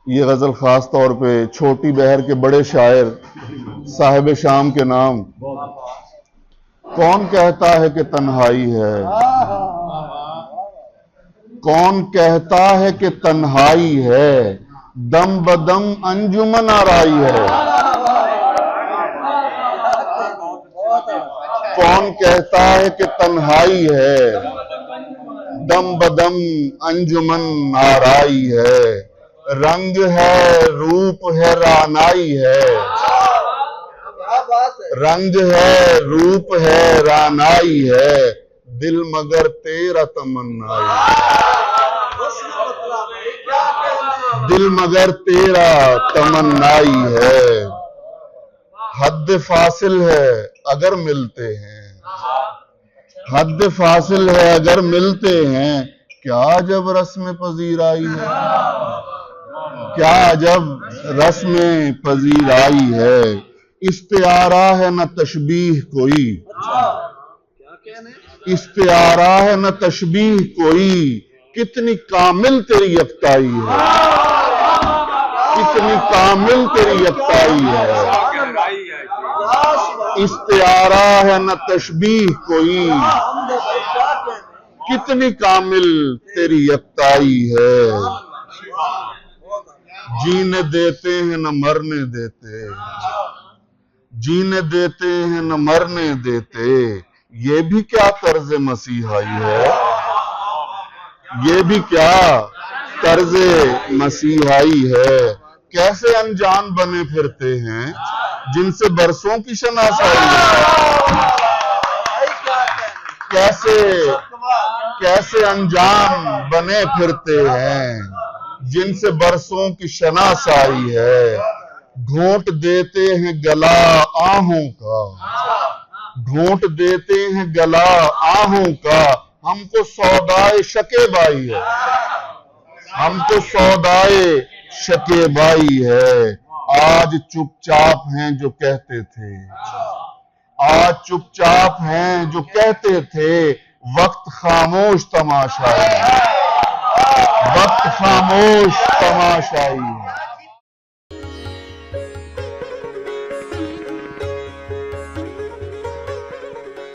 ये गजल खास तौर पे छोटी बहर के बड़े शायर साहिब शाम के नाम। कौन कहता है कि तन्हाई है, कौन कहता है कि तन्हाई है, दम बदम अंजुमन आराई है। कौन कहता है कि तन्हाई है, दम बदम अंजुमन आराई है। रंग है रूप है रानाई है, रंग है रूप है रानाई है, दिल मगर तेरा तमन्नाई है, दिल मगर तेरा तमन्नाई है। हद फासिल है अगर मिलते हैं, हद फासिल है अगर मिलते हैं, क्या जब रस्म पजीराई है, क्या जब रस्म पजीराई है। इस्तिआरा है न तशबीह कोई, इस्तिआरा है न तशबीह कोई, कितनी कामिल तेरी यकताई है, कितनी कामिल तेरी यकताई है। इस्तिआरा है न तशबीह कोई, कितनी कामिल तेरी यकताई है। जीने देते हैं न मरने देते, जीने देते हैं न मरने देते, ये भी क्या तर्ज मसीहाई है, ये भी क्या तर्ज मसीहाई है। कैसे अनजान बने फिरते हैं जिनसे बरसों की शनासाई है, कैसे कैसे अनजान बने फिरते हैं जिनसे बरसों की शनासाई है। घोंट देते हैं गला आहों का, घोंट देते हैं गला आहों का, हमको सौदाए शकेबाई है, हमको सौदाए शकेबाई है। आज चुपचाप हैं जो कहते थे, आज चुपचाप हैं जो कहते थे, वक्त खामोश तमाशाई, वक्त खामोश तमाशाई है।